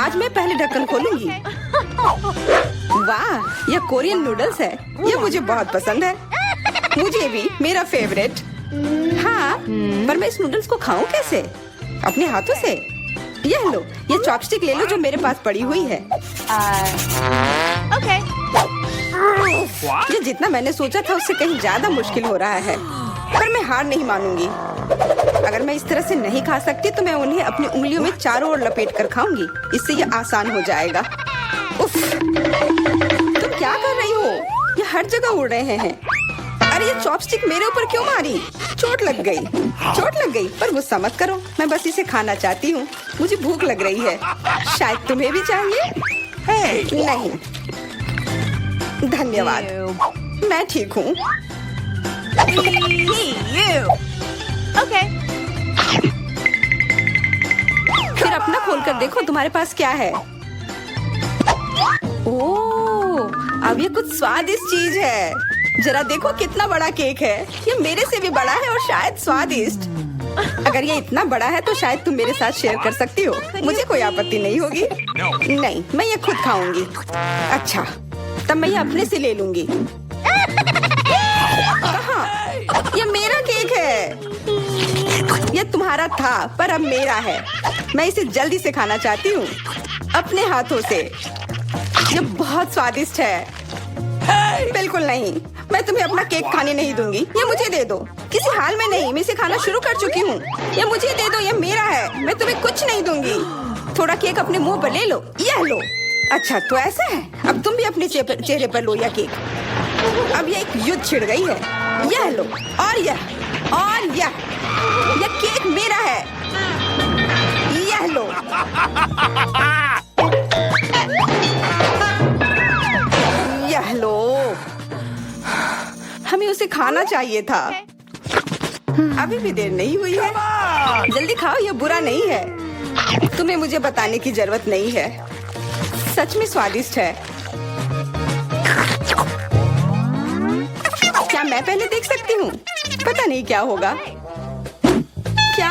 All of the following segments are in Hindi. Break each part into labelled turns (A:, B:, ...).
A: आज मैं पहले ढक्कन खोलूंगी। वाह, यह कोरियन नूडल्स है। यह मुझे बहुत पसंद है। मुझे भी, मेरा फेवरेट। हाँ, पर मैं इस नूडल्स को खाऊं कैसे? अपने हाथों से? यह लो, ये चॉपस्टिक ले लो जो मेरे पास पड़ी हुई है।
B: Okay.
A: ये जितना मैंने सोचा था उससे कहीं ज्यादा मुश्किल हो रहा है, पर मैं हार नहीं मानूंगी। अगर मैं इस तरह से नहीं खा सकती तो मैं उन्हें अपनी उंगलियों में चारों ओर लपेट कर खाऊंगी। इससे ये आसान हो जाएगा। उफ, तुम क्या कर रही हो? ये हर जगह उड़ रहे हैं। अरे ये चॉपस्टिक मेरे ऊपर क्यों मारी? चोट लग गई। पर गुस्सा मत करो, मैं बस इसे खाना चाहती हूँ। मुझे भूख लग रही है। शायद तुम्हें भी चाहिए? नहीं, धन्यवाद। मैं ठीक हूँ।
B: Okay.
A: फिर अपना खोल कर देखो तुम्हारे पास क्या है। ओह, अब ये कुछ स्वादिष्ट चीज है। जरा देखो कितना बड़ा केक है। ये मेरे से भी बड़ा है और शायद स्वादिष्ट। अगर ये इतना बड़ा है तो शायद तुम मेरे साथ शेयर कर सकती हो। मुझे कोई आपत्ति नहीं होगी। नहीं, मैं ये खुद खाऊंगी। अच्छा, तब मैं ये अपने से ले लूंगी। कहाँ? ये मेरा केक है। ये तुम्हारा था पर अब मेरा है। मैं इसे जल्दी से खाना चाहती हूँ, अपने हाथों से। ये बहुत स्वादिष्ट है। बिल्कुल नहीं, मैं तुम्हें अपना केक खाने नहीं दूंगी। ये मुझे दे दो। किसी हाल में नहीं, मैं इसे खाना शुरू कर चुकी हूँ। ये मुझे दे दो, ये मेरा है। मैं तुम्हें कुछ नहीं दूंगी। थोड़ा केक अपने मुंह पर ले लो। यह लो। अच्छा, तो ऐसा है। अब तुम भी अपने चेहरे पर लो यह केक। अब यह एक युद्ध छिड़ गई है। यह लो, और यह केक मेरा है। यह लो। यह लो। हमें उसे खाना चाहिए था। अभी भी देर नहीं हुई है। जल्दी खाओ, यह बुरा नहीं है। तुम्हें मुझे बताने की जरूरत नहीं है। सच में स्वादिष्ट है। क्या मैं पहले देख सकती हूँ? पता नहीं क्या होगा। क्या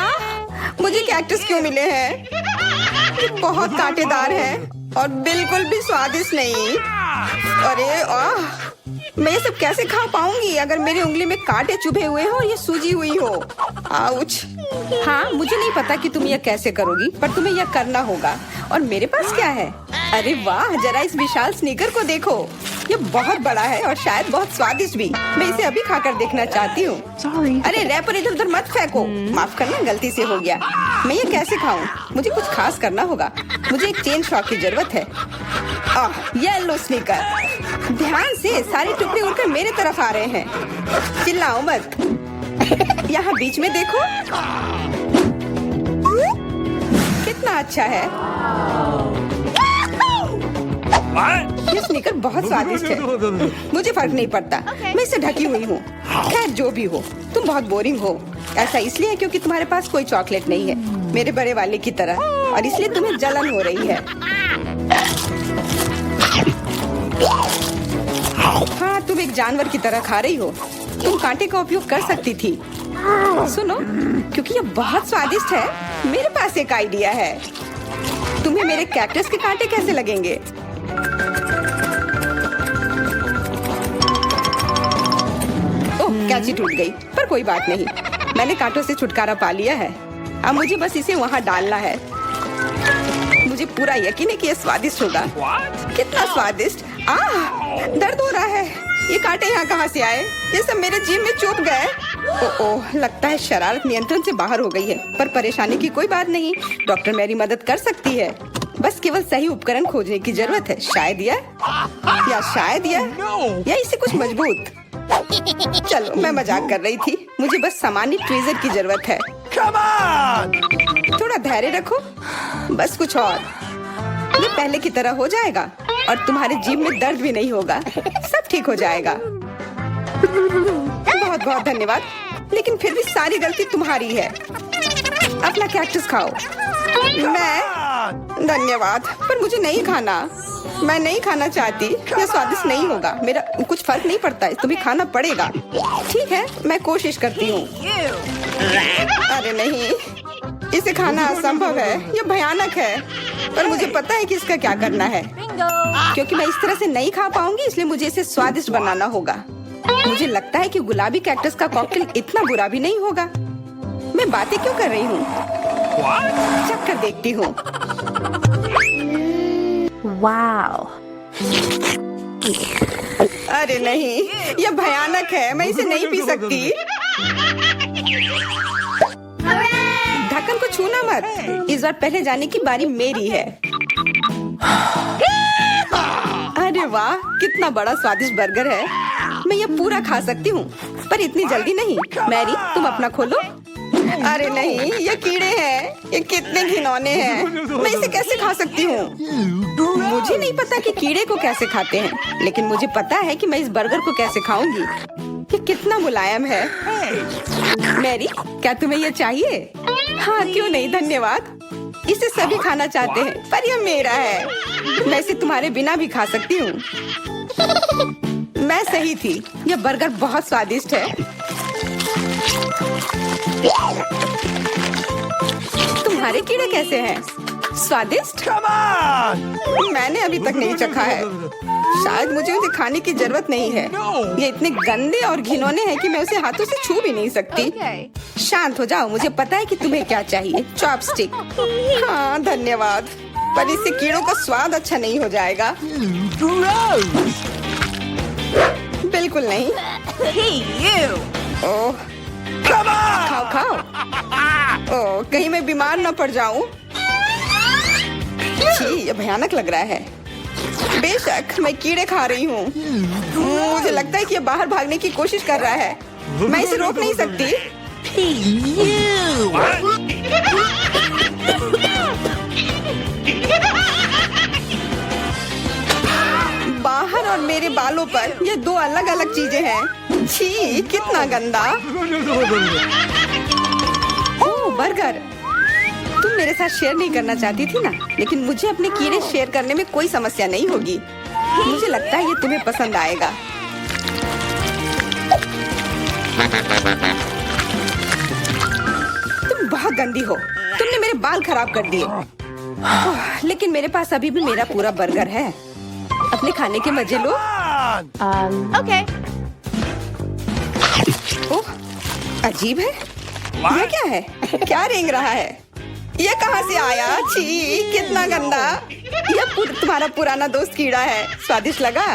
A: मुझे कैक्टस क्यों मिले हैं? ये बहुत कांटेदार है और बिल्कुल भी स्वादिष्ट नहीं। अरे मैं ये सब कैसे खा पाऊंगी अगर मेरी उंगली में कांटे चुभे हुए हो और ये सूजी हुई हो। आउच। हाँ, मुझे नहीं पता कि तुम यह कैसे करोगी, पर तुम्हें यह करना होगा। और मेरे पास क्या है? अरे वाह, जरा इस विशाल स्नीकर को देखो। ये बहुत बड़ा है और शायद बहुत स्वादिष्ट भी। मैं इसे अभी खाकर देखना चाहती हूँ। अरे रैपर इधर उधर मत फेंको। माफ करना, गलती से हो गया। मैं ये कैसे खाऊं? मुझे कुछ खास करना होगा। मुझे एक चेन शॉक की जरूरत है। ये लो स्नीकर। ध्यान से, सारे टुकड़े उड़कर मेरे तरफ आ रहे हैं। चिल्लाओ मत। यहाँ बीच में देखो, कितना अच्छा है। ये स्नीकर बहुत स्वादिष्ट है। मुझे फर्क नहीं पड़ता। मैं इससे ढकी हुई हूँ। खैर, जो भी हो, तुम बहुत बोरिंग हो। ऐसा इसलिए है क्योंकि तुम्हारे पास कोई चॉकलेट नहीं है, मेरे बड़े वाले की तरह, और इसलिए तुम्हें जलन हो रही है। हाँ, तुम एक जानवर की तरह खा रही हो। तुम कांटे का उपयोग कर सकती थी। सुनो, क्योंकि ये बहुत स्वादिष्ट है, मेरे पास एक आइडिया है। तुम्हें मेरे कैक्टस के कांटे कैसे लगेंगे? ओह, कैंची टूट गई, पर कोई बात नहीं। मैंने कांटों से छुटकारा पा लिया है। अब मुझे बस इसे वहाँ डालना है। मुझे पूरा यकीन है कि यह स्वादिष्ट होगा। कितना स्वादिष्ट। दर्द हो रहा है। ये कांटे यहाँ कहाँ से आए? ये सब मेरे जीभ में चुभ गए। ओह, लगता है शरारत नियंत्रण से बाहर हो गई है, पर परेशानी की कोई बात नहीं। डॉक्टर मेरी मदद कर सकती है। बस केवल सही उपकरण खोजने की जरूरत है। शायद या इसे कुछ मजबूत। चलो, मैं मजाक कर रही थी। मुझे बस सामान्य ट्वीजर की जरूरत है। थोड़ा धैर्य रखो, बस कुछ और। ये पहले की तरह हो जाएगा और तुम्हारे जीभ में दर्द भी नहीं होगा। सब ठीक हो जाएगा। बहुत बहुत धन्यवाद, लेकिन फिर भी सारी गलती तुम्हारी है। अपना कैक्टस खाओ। मैं धन्यवाद, पर मुझे नहीं खाना। मैं नहीं खाना चाहती। यह स्वादिष्ट नहीं होगा। मेरा कुछ फर्क नहीं पड़ता, तुम्हें खाना पड़ेगा। ठीक है, मैं कोशिश करती हूँ। अरे नहीं, इसे खाना असंभव है, यह भयानक है। पर मुझे पता है कि इसका क्या करना है।
B: Bingo.
A: क्योंकि मैं इस तरह से नहीं खा पाऊंगी, इसलिए मुझे इसे स्वादिष्ट बनाना होगा। मुझे लगता है कि गुलाबी कैक्टस का कॉकटेल इतना बुरा भी नहीं होगा। मैं बातें क्यों कर रही हूँ? चख कर देखती हूँ।
B: Wow.
A: अरे नहीं, यह भयानक है, मैं इसे नहीं पी सकती। ढक्कन को छूना मत। इस बार पहले जाने की बारी मेरी है। अरे वाह, कितना बड़ा स्वादिष्ट बर्गर है। मैं ये पूरा खा सकती हूँ, पर इतनी जल्दी नहीं। मैरी, तुम अपना खोलो। अरे नहीं, ये कीड़े हैं। ये कितने घिनौने हैं। मैं इसे कैसे खा सकती हूँ? मुझे नहीं पता कि कीड़े को कैसे खाते हैं, लेकिन मुझे पता है कि मैं इस बर्गर को कैसे खाऊंगी। ये कितना मुलायम है। मैरी, क्या तुम्हें ये चाहिए? हाँ, क्यों नहीं, धन्यवाद। इसे सभी खाना चाहते हैं, पर यह मेरा है। मैं इसे तुम्हारे बिना भी खा सकती हूँ। मैं सही थी, यह बर्गर बहुत स्वादिष्ट है। तुम्हारे कीड़े कैसे हैं? स्वादिष्ट? मैंने अभी तक नहीं चखा है। शायद मुझे उसे खाने की जरूरत नहीं है। ये इतने गंदे और घिनौने हैं कि मैं उसे हाथों से छू भी नहीं सकती।
B: Okay.
A: शांत हो जाओ, मुझे पता है कि तुम्हें क्या चाहिए। चॉपस्टिक। हाँ, धन्यवाद। पर इससे कीड़ों का स्वाद अच्छा नहीं हो जाएगा। बिल्कुल नहीं।
B: Hey, you.
A: ओह, खाओ खाओ। ओह, कहीं मैं बीमार न पड़ जाऊं। छी, ये भयानक लग रहा है। बेशक मैं कीड़े खा रही हूँ। मुझे लगता है कि ये बाहर भागने की कोशिश कर रहा है। मैं इसे रोक नहीं सकती। बाहर और मेरे बालों पर ये दो अलग अलग चीजें हैं। छी, कितना गंदा। ओह, बर्गर। तुम मेरे साथ शेयर नहीं करना चाहती थी ना, लेकिन मुझे अपने कीड़े शेयर करने में कोई समस्या नहीं होगी। मुझे लगता है ये तुम्हें पसंद आएगा। तुम बहुत गंदी हो। तुमने मेरे बाल खराब कर दिए। लेकिन मेरे पास अभी भी मेरा पूरा बर्गर है। अपने खाने के मजे लो।
B: Okay.
A: ओह, अजीब है। यह क्या है? क्या रेंग रहा है? ये कहाँ से आया? छी, कितना गंदा। यह तुम्हारा पुराना दोस्त कीड़ा है। स्वादिष्ट लगा?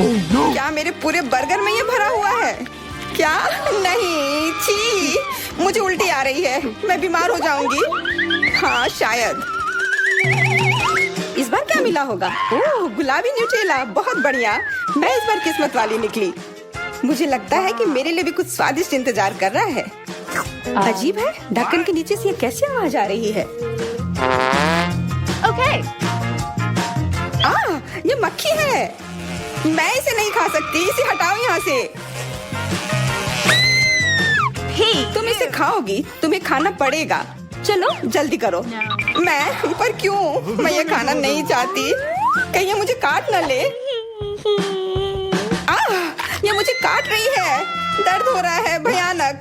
A: क्या मेरे पूरे बर्गर में ये भरा हुआ है? क्या? नहीं, छी, मुझे उल्टी आ रही है। मैं बीमार हो जाऊंगी। हाँ, शायद। इस बार क्या मिला होगा? ओह, गुलाबी न्यूटेला, बहुत बढ़िया। मैं इस बार किस्मत वाली निकली। मुझे लगता है कि मेरे लिए भी कुछ स्वादिष्ट इंतजार कर रहा है। अजीब है, ढक्कन के नीचे से ये कैसी आवाज आ रही है?
B: Okay.
A: ये मक्खी है। मैं इसे नहीं खा सकती। इसे हटाओ यहाँ से।
B: Hey.
A: तुम इसे खाओगी, तुम्हें खाना पड़ेगा। चलो जल्दी करो।
B: No.
A: मैं? पर क्यों? मैं ये खाना नहीं चाहती। कहीं ये मुझे काट न ले। ये मुझे काट रही है। दर्द हो रहा है, भयानक।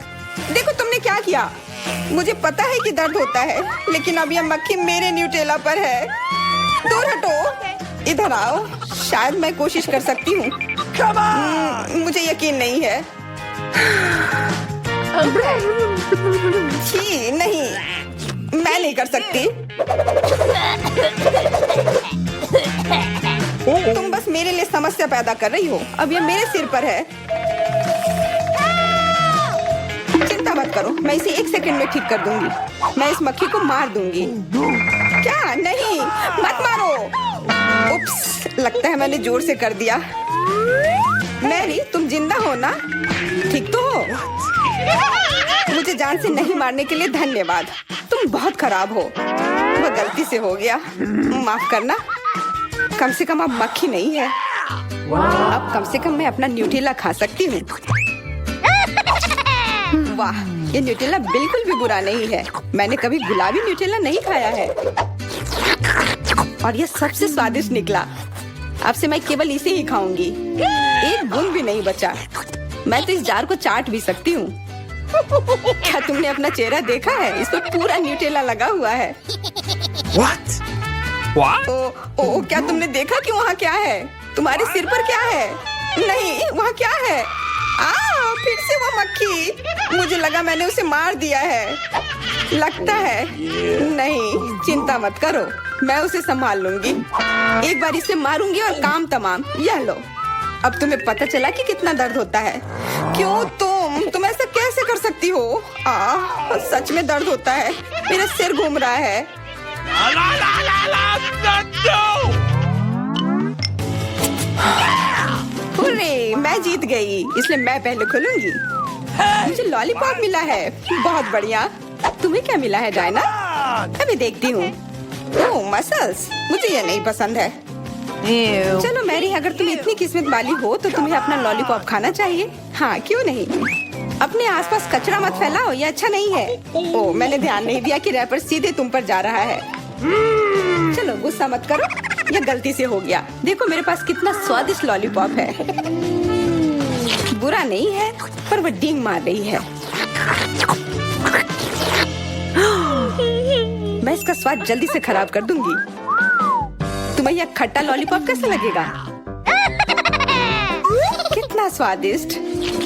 A: देखो तुमने क्या किया। मुझे पता है कि दर्द होता है, लेकिन अब यह मक्खी मेरे न्यूटेला पर है। दूर हटो। इधर आओ। शायद मैं कोशिश कर सकती हूँ। मुझे यकीन नहीं है। छी, नहीं, मैं नहीं कर सकती। तुम बस मेरे लिए समस्या पैदा कर रही हो। अब ये मेरे सिर पर है। चिंता मत करो, मैं इसे 1 सेकंड में ठीक कर दूंगी। मैं इस मक्खी को मार दूंगी। क्या? नहीं, मत मारो। उप्स, लगता है मैंने जोर से कर दिया। मैरी, तुम जिंदा हो ना? ठीक तो हो? मुझे जान से नहीं मारने के लिए धन्यवाद। तुम बहुत खराब हो। वह गलती से हो गया, माफ करना। कम से कम अब मक्खी नहीं है। अब कम से कम मैं अपना न्यूटेला खा सकती हूँ। वाह, ये न्यूटेला बिल्कुल भी बुरा नहीं है। मैंने कभी गुलाबी न्यूटेला नहीं खाया है और यह सबसे स्वादिष्ट निकला। अब से मैं केवल इसे ही खाऊंगी। एक बूंद भी नहीं बचा। मैं तो इस जार को चाट भी सकती हूँ। क्या तुमने अपना चेहरा देखा है? इस पर पूरा न्यूटेला लगा हुआ है।
C: What? What?
A: ओ, क्या तुमने देखा कि वहाँ क्या है? तुम्हारे सिर पर क्या है? नहीं, वहाँ क्या है? फिर से वो मक्खी। मुझे लगा मैंने उसे मार दिया है। लगता है नहीं, चिंता मत करो, मैं उसे संभाल लूंगी। एक बार इसे मारूंगी और काम तमाम। यह लो, अब तुम्हें पता चला कि कितना दर्द होता है। क्यों तुम ऐसा कैसे कर सकती हो? सच में दर्द होता है। मेरा सिर घूम रहा है। हुर्रे, मैं जीत गई, इसलिए मैं पहले खुलूंगी। मुझे लॉलीपॉप मिला है। बहुत बढ़िया। तुम्हें क्या मिला है डायना? अभी देखती हूँ। ओह, मसल्स। मुझे ये नहीं पसंद है।
B: Ew.
A: चलो मैरी, अगर तुम इतनी किस्मत वाली हो तो तुम्हें अपना लॉलीपॉप खाना चाहिए। हाँ, क्यों नहीं। अपने आसपास कचरा मत फैलाओ, ये अच्छा नहीं है। ओह, मैंने ध्यान नहीं दिया कि रैपर सीधे तुम पर जा रहा है। चलो गुस्सा मत करो, ये गलती से हो गया। देखो मेरे पास कितना स्वादिष्ट लॉलीपॉप है। बुरा नहीं है, पर वो डींग मार रही है। मैं इसका स्वाद जल्दी से खराब कर दूंगी। तुम्हें यह खट्टा लॉलीपॉप कैसा लगेगा? कितना स्वादिष्ट।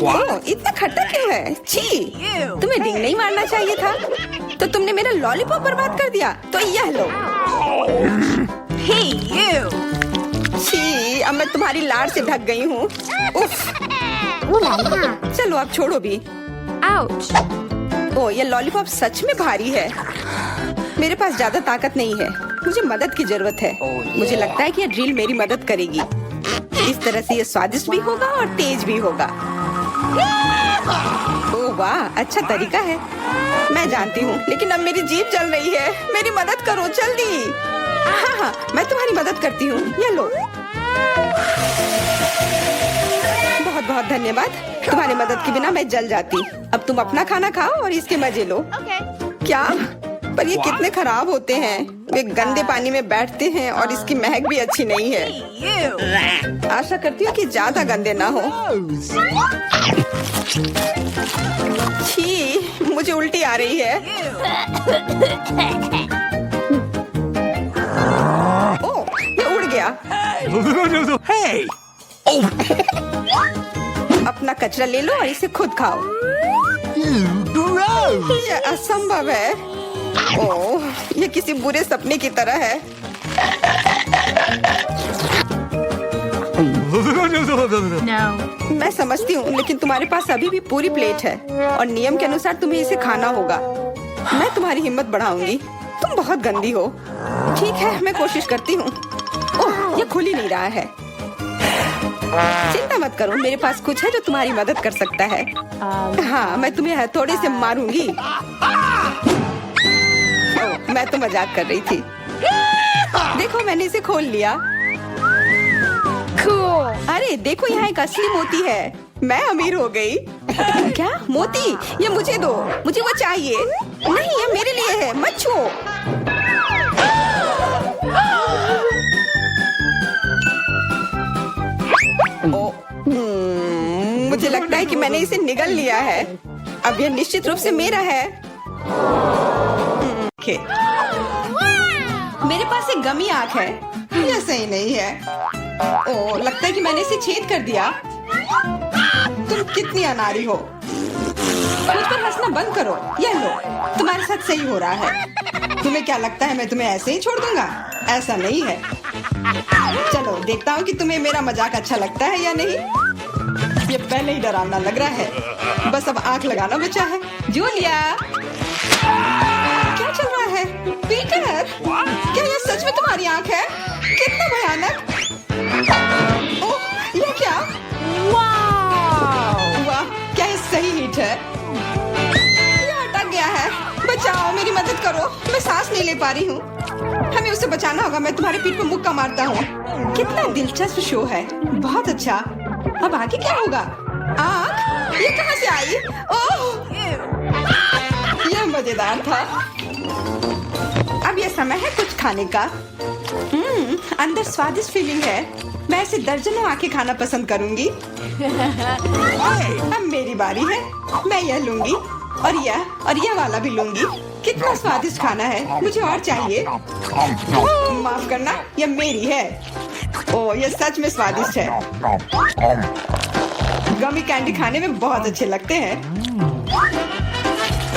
A: ओह, इतना खट्टा क्यों है? छी, तुम्हें डींग नहीं मारना चाहिए था। तो तुमने मेरा लॉलीपॉप बर्बाद कर दिया। तो यह लो।
B: Hey, you.
A: छी, अब मैं तुम्हारी लाड़ से ढक गई हूँ। उफ। चलो अब छोड़ो भी।
B: Ouch.
A: ओह, ये लॉलीपॉप सच में भारी है। मेरे पास ज्यादा ताकत नहीं है, मुझे मदद की जरूरत है। मुझे लगता है कि ये ड्रिल मेरी मदद करेगी। इस तरह से ये स्वादिष्ट भी होगा और तेज भी होगा। ओह वाह, अच्छा तरीका है। मैं जानती हूँ, लेकिन अब मेरी जीभ जल रही है। मेरी मदद करो जल्दी। हाँ, मैं तुम्हारी मदद करती हूँ। ये लो। बहुत बहुत धन्यवाद। तुम्हारी मदद के बिना मैं जल जाती। अब तुम अपना खाना खाओ और इसके मजे लो।
B: Okay.
A: क्या? पर ये कितने खराब होते हैं। वे गंदे पानी में बैठते हैं और इसकी महक भी अच्छी नहीं है।
B: Hey, you.
A: आशा करती हूँ कि ज्यादा गंदे ना हो। छी, मुझे उल्टी आ रही है। ओह, ये उड़ गया।
C: Hey!
A: अपना कचरा ले लो और इसे खुद खाओ।
C: Gross!
A: ये असंभव है। ओह, ये किसी बुरे सपने की तरह है।
B: No.
A: मैं समझती हूँ, लेकिन तुम्हारे पास अभी भी पूरी प्लेट है और नियम के अनुसार तुम्हें इसे खाना होगा। मैं तुम्हारी हिम्मत बढ़ाऊंगी। तुम बहुत गंदी हो। ठीक है, मैं कोशिश करती हूँ। ओह, ये खुल ही नहीं रहा है। चिंता मत करो, मेरे पास कुछ है जो तुम्हारी मदद कर सकता है। हाँ, मैं तुम्हें हथौड़े से मारूंगी। ओह, मैं तो मजाक कर रही थी। देखो, मैंने इसे खोल लिया।
B: Cool.
A: अरे देखो, यहाँ एक असली मोती है। मैं अमीर हो गई। क्या? मोती? ये मुझे दो, मुझे वो चाहिए। नहीं, ये मेरे लिए है, मत छुओ। मुझे लगता है कि मैंने इसे निगल लिया है। अब यह निश्चित रूप से मेरा है। मेरे पास एक गमी आंख है। यह सही नहीं है। ओह, लगता है कि मैंने इसे छेद कर दिया। तुम कितनी अनाड़ी हो। मुझ पर हंसना बंद करो। यह लो, तुम्हारे साथ सही हो रहा है। तुम्हें क्या लगता है मैं तुम्हें ऐसे ही छोड़ दूंगा? ऐसा नहीं है। चलो देखता हूँ कि तुम्हें मेरा मजाक अच्छा लगता है या नहीं। ये पहले ही डरावना लग रहा है। बस अब आंख लगाना बचा है। जूलिया, क्या चल रहा है? पीटर, क्या यह सच में तुम्हारी आंख है? कितना भयानक। ओह, यह क्या?
B: Wow.
A: वाह, क्या ये सही हिट है? यह अटक गया है। बचाओ, मेरी मदद करो। मैं सांस नहीं ले पा रही हूँ। हमें उसे बचाना होगा। मैं तुम्हारे पीठ पर मुक्का मारता हूँ। कितना दिलचस्प शो है। बहुत अच्छा। अब आगे क्या होगा? आँख? ये कहाँ से आई? ओह, यह मजेदार था। अब यह समय है कुछ खाने का। अंदर स्वादिष्ट फीलिंग है। मैं ऐसे दर्जनों आंखें खाना पसंद करूंगी। अब मेरी बारी है। मैं यह लूंगी। और यह वाला भी लूंगी। कितना स्वादिष्ट खाना है, मुझे और चाहिए। माफ करना, यह मेरी है। ओह, यह सच में स्वादिष्ट है। गमी कैंडी खाने में बहुत अच्छे लगते हैं।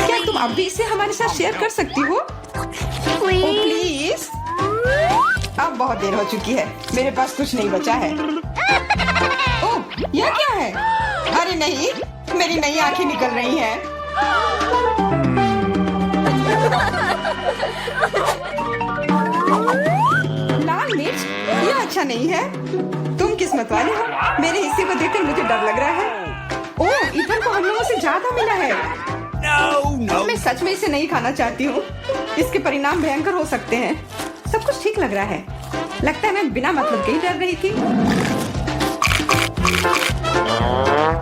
A: क्या तुम अब भी इसे हमारे साथ शेयर कर सकती हो? प्लीज। अब बहुत देर हो चुकी है, मेरे पास कुछ नहीं बचा है। ओह, यह क्या है? अरे नहीं, मेरी नई आंखें निकल रही हैं। लाल मिर्च, यह अच्छा नहीं है। तुम किस्मत वाले हो, मेरे हिस्से को देखकर मुझे डर लग रहा है। ओह, इथन को हम लोगों से ज्यादा मिला है।
C: No.
A: मैं सच में इसे नहीं खाना चाहती हूँ। इसके परिणाम भयंकर हो सकते हैं। सब कुछ ठीक लग रहा है। लगता है मैं बिना मतलब के ही डर रही थी।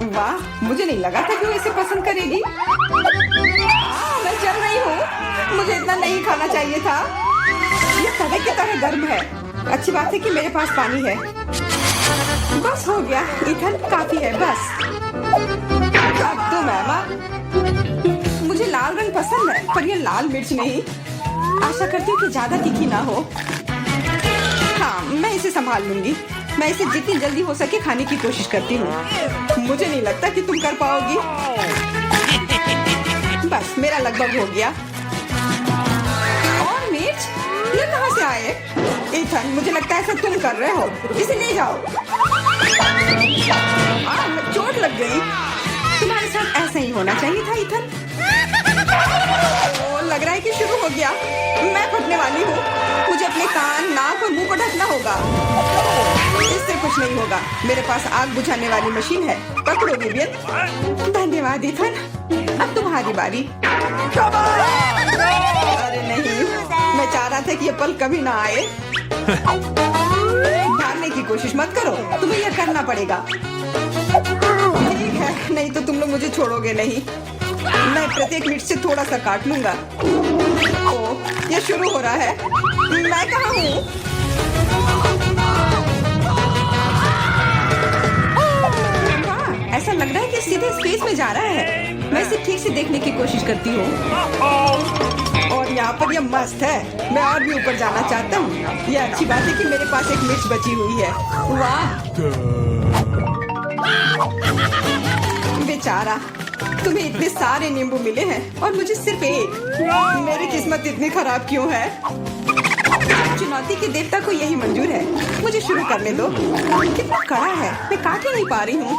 A: वाह, मुझे नहीं लगा था कि वो इसे पसंद करेगी। मैं जल रही हूँ, मुझे इतना नहीं खाना चाहिए था। ये तवे की तरह गर्म है। अच्छी बात है कि मेरे पास पानी है। बस हो गया, इथन काफी है बस। अब तुम एमा। मुझे लाल रंग पसंद है, पर ये लाल मिर्च नहीं। आशा करती हूँ कि ज्यादा तीखी ना हो। हाँ, मैं इसे संभाल लूंगी। मैं इसे जितनी जल्दी हो सके खाने की कोशिश करती हूँ। मुझे नहीं लगता कि तुम कर पाओगी। बस, मेरा लगभग हो गया। और मिर्च, ये कहाँ से आए? इथन, मुझे लगता है ऐसा तुम कर रहे हो। इसे ले जाओ। चोट लग गई। तुम्हारे साथ ऐसा ही होना चाहिए था इथन। लग रहा है कि शुरू हो गया। मैं फटने वाली हूँ। मुझे अपने कान, नाक और मुंह को ढकना होगा। इससे कुछ नहीं होगा। मेरे पास आग बुझाने वाली मशीन है। पकड़ो विवियन। धन्यवाद इथन। अब तुम्हारी बारी। अरे नहीं, मैं चाह रहा था कि ये पल कभी ना आए। भागने की कोशिश मत करो, तुम्हें यह करना पड़ेगा। ठीक है, नहीं तो तुम लोग मुझे छोड़ोगे नहीं। मैं प्रत्येक मिनट से थोड़ा सा काट लूंगा। ओह, ये शुरू हो रहा है। मैं कहाँ हूँ? वाह, ऐसा लग रहा है कि सीधे स्पेस में जा रहा है। मैं इसे ठीक से देखने की कोशिश करती हूँ। और यहाँ पर यह मस्त है। मैं और भी ऊपर जाना चाहता हूँ। यह अच्छी बात है कि मेरे पास एक मिर्च बची हुई है। वाह, बेचारा, तुम्हें इतने सारे नींबू मिले हैं और मुझे सिर्फ एक। मेरी किस्मत इतनी खराब क्यों है? चुनौती के देवता को यही मंजूर है। मुझे शुरू करने दो। कितना कड़ा है, मैं काट ही नहीं पा रही हूँ।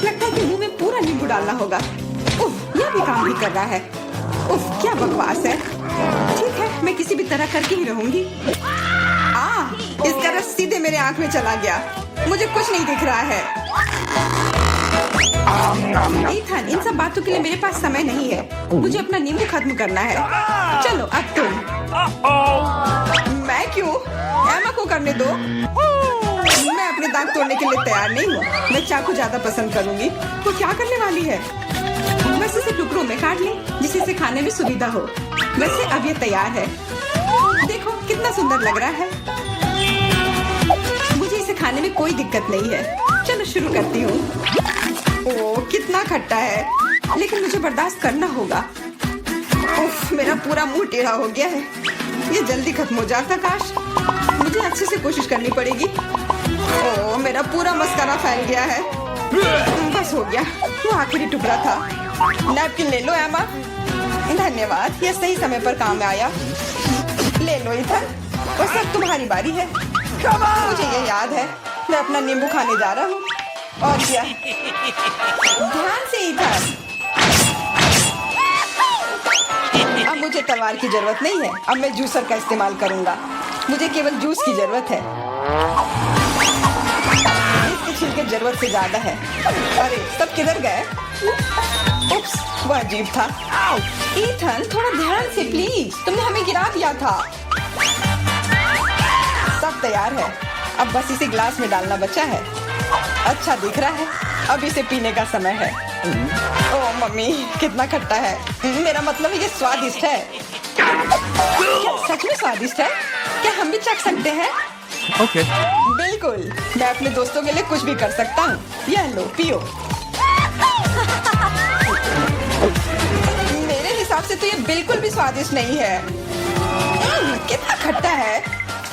A: लगता है कि मुंह में पूरा नींबू डालना होगा। उफ, यह भी काम नहीं कर रहा है। उफ, क्या बकवास है। ठीक है, मैं किसी भी तरह करके ही रहूंगी। इसका रस सीधे मेरे आंख में चला गया। मुझे कुछ नहीं दिख रहा है। इथन, इन सब बातों के लिए मेरे पास समय नहीं है। मुझे अपना नींबू खत्म करना है। चलो, अब तुम। मैं क्यों? एमा को करने दो। मैं अपने दांत तोड़ने के लिए तैयार नहीं हूँ। मैं चाकू ज्यादा पसंद करूंगी। वो क्या करने वाली है? बस इसे टुकड़ों में काट ले, जिससे इसे खाने में सुविधा हो। वैसे अब ये तैयार है। देखो कितना सुंदर लग रहा है। मुझे इसे खाने में कोई दिक्कत नहीं है। चलो शुरू करती हूँ। ओह, कितना खट्टा है, लेकिन मुझे बर्दाश्त करना होगा। उफ, मेरा पूरा मुंह टेढ़ा हो गया है। ये जल्दी खत्म हो जाता काश। मुझे अच्छे से कोशिश करनी पड़ेगी। ओह, मेरा पूरा मस्कारा फैल गया है। बस हो गया, वो आखिरी टुकड़ा था। नैपकिन ले लो एमा। धन्यवाद, यह सही समय पर काम में आया। ले लो इथन, और सब तुम्हारी बारी है। मुझे ये याद है, मैं अपना नींबू खाने जा रहा हूँ। और क्या? ध्यान से इथन। अब मुझे तलवार की जरूरत नहीं है। अब मैं जूसर का इस्तेमाल करूंगा। मुझे केवल जूस की जरूरत है। इसके छिलके जरूरत से ज्यादा है। अरे, सब किधर गए? उप्स, वो अजीब था। इथन, थोड़ा ध्यान से प्लीज। तुमने हमें गिरा दिया था। सब तैयार है। अब बस इसे ग्लास में डालना बचा है। अच्छा दिख रहा है। अब इसे पीने का समय है। ओह मम्मी, कितना खट्टा है। मेरा मतलब ये स्वादिष्ट है। क्या सच में स्वादिष्ट है? क्या हम भी चख सकते हैं?
C: Okay.
A: बिल्कुल, मैं अपने दोस्तों के लिए कुछ भी कर सकता हूँ। यह लो, पियो। हिसाब से तो ये बिल्कुल भी स्वादिष्ट नहीं है। कितना खट्टा है।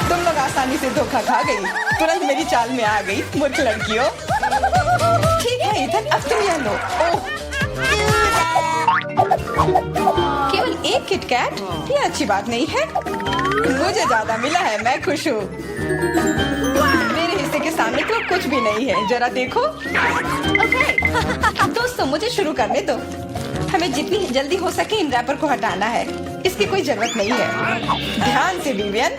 A: तुम लोग आसानी से धोखा खा गई, तुरंत मेरी चाल में आ गई मूर्ख लड़कियों। ठीक है इथन, अब तुम यह लो। ओह, केवल एक किटकैट, ये अच्छी बात नहीं है। मुझे ज्यादा मिला है, मैं खुश हूँ। मेरे हिस्से के सामने तो कुछ भी नहीं है, जरा देखो। दोस्तों मुझे शुरू करने दो। हमें जितनी जल्दी हो सके इन रैपर को हटाना है, इसकी कोई जरूरत नहीं है। ध्यान से विवियन।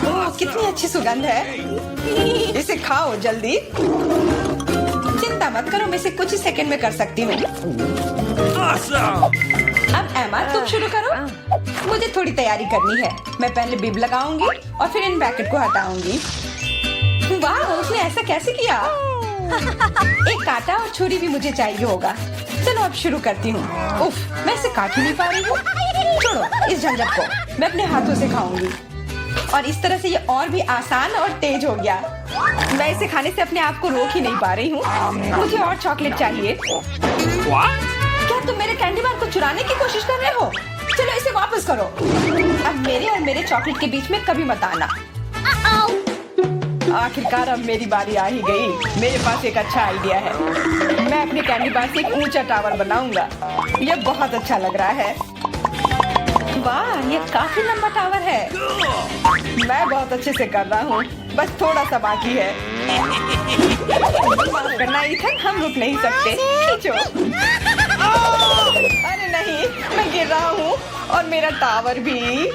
A: ओह, कितनी अच्छी सुगंध है। इसे खाओ जल्दी। चिंता मत करो, मैं इसे कुछ ही सेकंड में कर सकती हूँ। अब एमा तुम शुरू करो। मुझे थोड़ी तैयारी करनी है। मैं पहले बिब लगाऊंगी और फिर इन पैकेट को हटाऊंगी। वाह, उसने ऐसा कैसे किया? एक कांटा और छुरी भी मुझे चाहिए होगा। चलो अब शुरू करती हूँ। उफ, मैं इसे काट ही नहीं पा रही हूँ। छोड़ो इस झंझट को, मैं अपने हाथों से खाऊंगी। और इस तरह से ये और भी आसान और तेज हो गया। मैं इसे खाने से अपने आप को रोक ही नहीं पा रही हूँ। मुझे और चॉकलेट चाहिए। क्या तुम मेरे कैंडी बार को चुराने की कोशिश कर रहे हो? चलो इसे वापस करो। अब मेरे और मेरे चॉकलेट के बीच में कभी मत आना। आखिरकार अब मेरी बारी आ ही गई। मेरे पास एक अच्छा आइडिया है। मैं अपने कैंडी बार से एक ऊंचा टावर बनाऊंगा। यह बहुत अच्छा लग रहा है। वाह, ये काफी लंबा टावर है। मैं बहुत अच्छे से कर रहा हूँ, बस थोड़ा सा बाकी है। माफ करना इथन, हम रुक नहीं सकते। खींचो। अरे नहीं, मैं गिर रहा हूँ और मेरा टावर भी।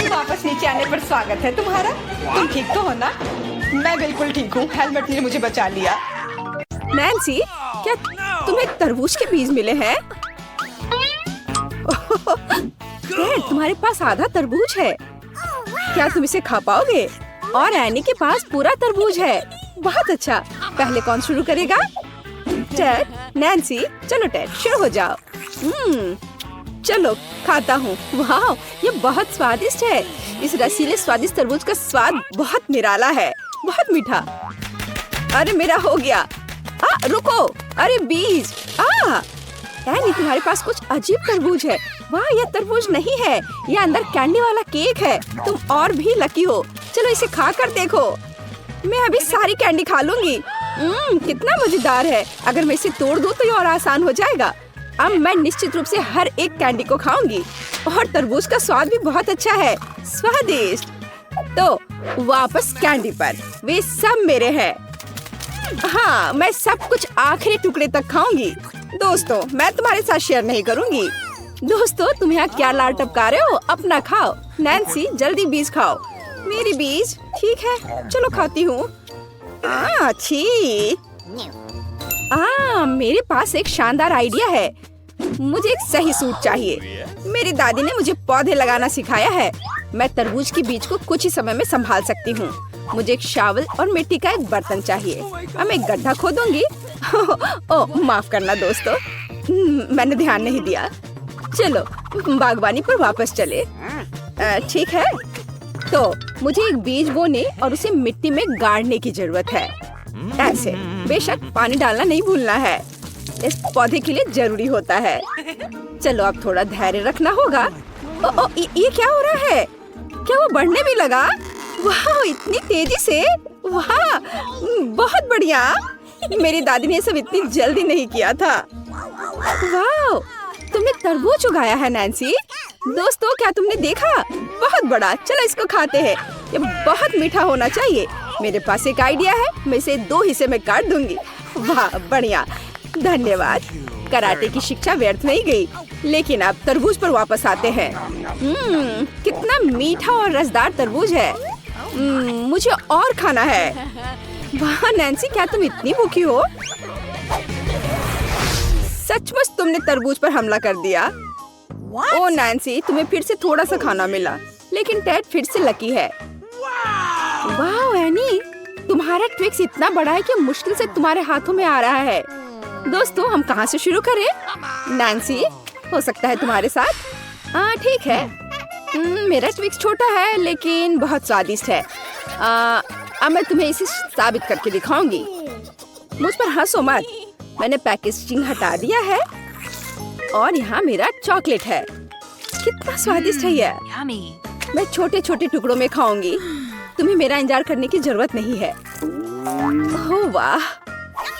A: वापस नीचे आने पर स्वागत है तुम्हारा। तुम ठीक तो हो ना? मैं बिल्कुल ठीक हूँ। हेलमेट ने मुझे बचा लिया।
D: नैन्सी, क्या तुम्हें तरबूज के बीज मिले हैं? तुम्हारे पास आधा तरबूज है। क्या तुम इसे खा पाओगे? और एनी के पास पूरा तरबूज है। बहुत अच्छा। पहले कौन शुरू करेगा? टेड, नैन्सी, चलो टेड शुरू हो जाओ। चलो खाता हूँ। वाह, ये बहुत स्वादिष्ट है। इस रसीले स्वादिष्ट तरबूज का स्वाद बहुत निराला है, बहुत मीठा। अरे मेरा हो गया। रुको, अरे बीज। एनी, तुम्हारे पास कुछ अजीब तरबूज है। वाह, यह तरबूज नहीं है, यह अंदर कैंडी वाला केक है। तुम और भी लकी हो। चलो इसे खा कर देखो। मैं अभी सारी कैंडी खा लूंगी। कितना मजेदार है। अगर मैं इसे तोड़ दूं तो ये और आसान हो जाएगा। अब मैं निश्चित रूप से हर एक कैंडी को खाऊंगी। और तरबूज का स्वाद भी बहुत अच्छा है, स्वादिष्ट। तो वापस कैंडी पर। वे सब मेरे हैं। हाँ, मैं सब कुछ आखिरी टुकड़े तक खाऊंगी। दोस्तों, मैं तुम्हारे साथ शेयर नहीं करूंगी। दोस्तों, तुम यहाँ क्या लाल टपका रहे हो? अपना खाओ। नैन्सी, जल्दी बीज खाओ। मेरी बीज? ठीक है, चलो खाती हूँ। अच्छी। मेरे पास एक शानदार आइडिया है। मुझे एक सही सूट चाहिए। मेरी दादी ने मुझे पौधे लगाना सिखाया है। मैं तरबूज के बीज को कुछ ही समय में संभाल सकती हूँ। मुझे एक शावल और मिट्टी का एक बर्तन चाहिए। अब मैं एक गड्ढा खोदूंगी। ओह, माफ करना दोस्तों, मैंने ध्यान नहीं दिया। चलो बागवानी पर वापस चले। ठीक है, तो मुझे एक बीज बोने और उसे मिट्टी में गाड़ने की जरूरत है। ऐसे, बेशक पानी डालना नहीं भूलना है। इस पौधे के लिए जरूरी होता है। चलो अब थोड़ा धैर्य रखना होगा। ये क्या हो रहा है? क्या वो बढ़ने भी लगा? वाह, इतनी तेजी से। वाह, बहुत बढ़िया। मेरी दादी ने ये सब इतनी जल्दी नहीं किया था। वाह, तुमने तरबूज उगाया है नैन्सी। दोस्तों, क्या तुमने देखा? बहुत बड़ा। चलो इसको खाते हैं। ये बहुत मीठा होना चाहिए। मेरे पास एक आइडिया है। मैं इसे 2 हिस्से में काट दूंगी। वाह, बढ़िया। धन्यवाद। कराटे की शिक्षा व्यर्थ नहीं गई। लेकिन अब तरबूज पर वापस आते हैं। कितना मीठा और रसदार तरबूज है। मुझे और खाना है। वाह नैन्सी, क्या तुम इतनी भूखी हो? सचमुच तुमने तरबूज पर हमला कर दिया। ओ नैन्सी, तुम्हें फिर से थोड़ा सा खाना मिला, लेकिन टेड फिर से लकी है। वाह एनी, तुम्हारा ट्विक्स इतना बड़ा है कि मुश्किल से तुम्हारे हाथों में आ रहा है। दोस्तों, हम कहाँ से शुरू करें? नैन्सी, हो सकता है तुम्हारे साथ? ठीक है। मेरा ट्विक्स छोटा है लेकिन बहुत स्वादिष्ट है। अब मैं तुम्हें इसे साबित करके दिखाऊंगी। मुझ पर हंसो मत। मैंने पैकेजिंग हटा दिया है। और यहाँ मेरा चॉकलेट है। कितना स्वादिष्ट है ये।
B: Yummy.
D: मैं छोटे छोटे टुकड़ों में खाऊंगी। तुम्हें मेरा इंतजार करने की जरूरत नहीं है। ओह वाह,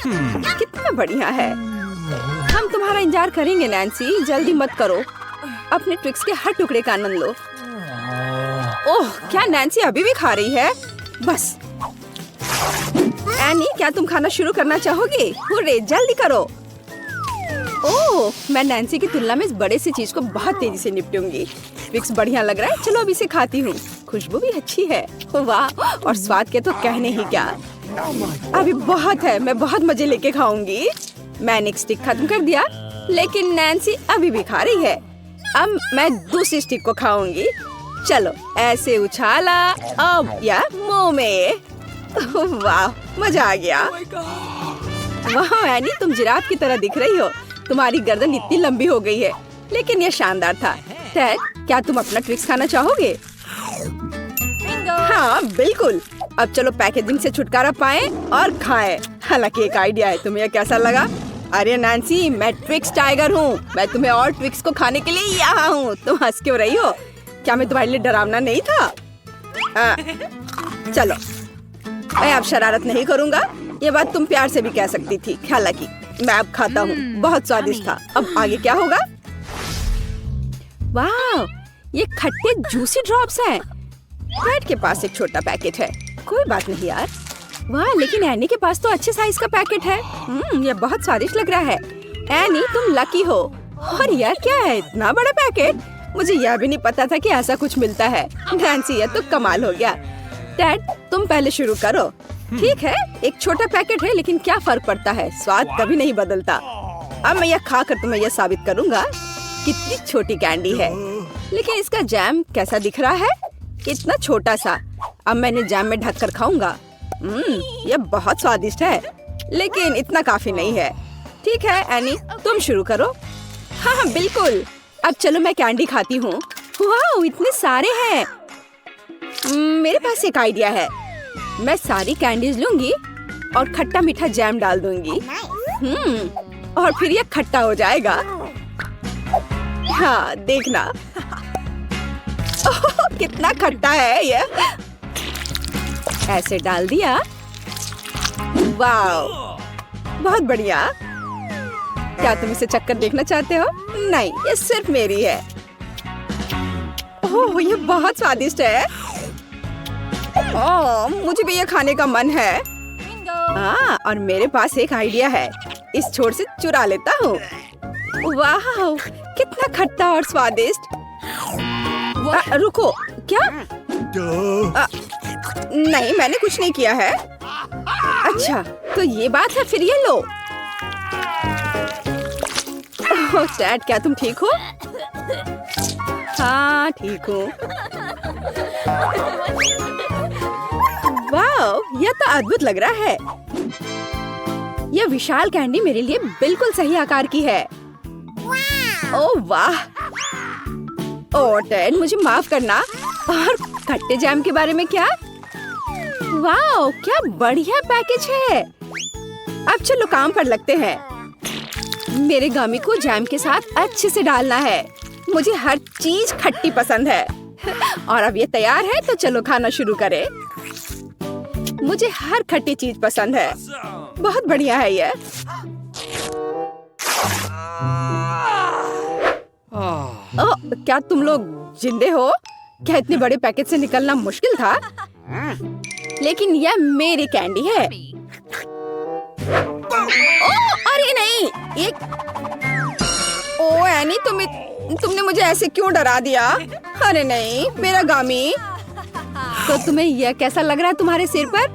D: कितना बढ़िया है। हम तुम्हारा इंतजार करेंगे नैन्सी, जल्दी मत करो। अपने ट्विक्स के हर टुकड़े का आनंद लो। ओह, क्या नैन्सी अभी भी खा रही है? बस। एनी, क्या तुम खाना शुरू करना चाहोगी? हुर्रे, जल्दी करो। ओह, मैं नैन्सी की तुलना में इस बड़े सी चीज को बहुत तेजी से निपटूंगी। ट्विक्स बढ़िया लग रहा है, चलो अभी इसे खाती हूँ। खुशबू भी अच्छी है। वाह, और स्वाद के तो कहने ही क्या। अभी बहुत है, मैं बहुत मजे लेके खाऊंगी। मैंने एक स्टिक खत्म कर दिया, लेकिन नैन्सी अभी भी खा रही है। अब मैं दूसरी स्टिक को खाऊंगी। चलो ऐसे उछाला, अब या मुंह में। वाह, मजा आ गया। वाह एनी, तुम जिराफ की तरह दिख रही हो। तुम्हारी गर्दन इतनी लंबी हो गई है, लेकिन ये शानदार था। टेड, क्या तुम अपना ट्विक्स खाना चाहोगे? हाँ बिल्कुल। अब चलो पैकेजिंग से छुटकारा पाएं और खाएं। हालांकि एक आइडिया है, तुम्हें कैसा लगा? अरे नैन्सी, मैं ट्विक्स टाइगर हूँ। मैं तुम्हें और ट्विक्स को खाने के लिए यहाँ हूँ। तुम हंस क्यों रही हो? क्या मैं तुम्हारे लिए डरावना नहीं था? चलो, मैं अब शरारत नहीं करूँगा। ये बात तुम प्यार से भी कह सकती थी। हालांकि मैं अब खाता हूँ, बहुत स्वादिष्ट था। अब आगे क्या होगा? वाह, ये खट्टे जूसी ड्रॉप्स हैं। टेड के पास एक छोटा पैकेट है। कोई बात नहीं यार। वाह, लेकिन एनी के पास तो अच्छे साइज का पैकेट है। ये बहुत स्वादिष्ट लग रहा है। एनी, तुम लकी हो। और यार क्या है इतना बड़ा पैकेट? मुझे यह भी नहीं पता था कि ऐसा कुछ मिलता है। नैन्सी, ये तो कमाल हो गया। टेड, तुम पहले शुरू करो। ठीक है, एक छोटा पैकेट है, लेकिन क्या फर्क पड़ता है, स्वाद कभी नहीं बदलता। अब मैं यह खाकर तुम्हें यह साबित करूंगा कितनी छोटी कैंडी है। लेकिन इसका जैम कैसा दिख रहा है? इतना छोटा सा। अब मैंने जैम में ढककर खाऊंगा। यह बहुत स्वादिष्ट है, लेकिन इतना काफी नहीं है। ठीक है एनी, तुम शुरू करो। हाँ बिल्कुल। अब चलो मैं कैंडी खाती हूँ। वाह, इतने सारे हैं। मेरे पास एक आइडिया है। मैं सारी कैंडीज लूंगी और खट्टा मीठा जैम डाल दूंगी। और फिर यह खट्टा हो जाएगा। हाँ देखना। ओह, कितना खट्टा है यह। ऐसे डाल दिया। वाह, बहुत बढ़िया। क्या तुम इसे चक्कर देखना चाहते हो? नहीं, ये सिर्फ मेरी है। ओह, ये बहुत स्वादिष्ट है। ओह, मुझे भी ये खाने का मन है। हाँ, और मेरे पास एक आइडिया है। इस छोर से चुरा लेता हूँ। वाह, कितना खट्टा और स्वादिष्ट। रुको, क्या? नहीं, मैंने कुछ नहीं किया है। अच्छा, तो ये बात है। फिर ये लो। ओह टेड, क्या तुम ठीक हो? हाँ ठीक हूँ। वाह, यह तो अद्भुत लग रहा है। यह विशाल कैंडी मेरे लिए बिल्कुल सही आकार की है। ओह वाह। ओह टेड, मुझे माफ करना। और खट्टे जैम के बारे में क्या? वाह, क्या बढ़िया पैकेज है। अब चलो काम पर लगते हैं। मेरे गमी को जैम के साथ अच्छे से डालना है। मुझे हर चीज खट्टी पसंद है। और अब ये तैयार है, तो चलो खाना शुरू करें। मुझे हर खट्टी चीज पसंद है। बहुत बढ़िया है ये। ओह, क्या तुम लोग जिंदे हो? क्या इतने बड़े पैकेट से निकलना मुश्किल था? लेकिन यह मेरी कैंडी है। ओह, अरे नहीं, ये। ओह एनी, तुमने मुझे ऐसे क्यों डरा दिया? अरे नहीं, मेरा गामी। तो तुम्हें यह कैसा लग रहा है तुम्हारे सिर पर?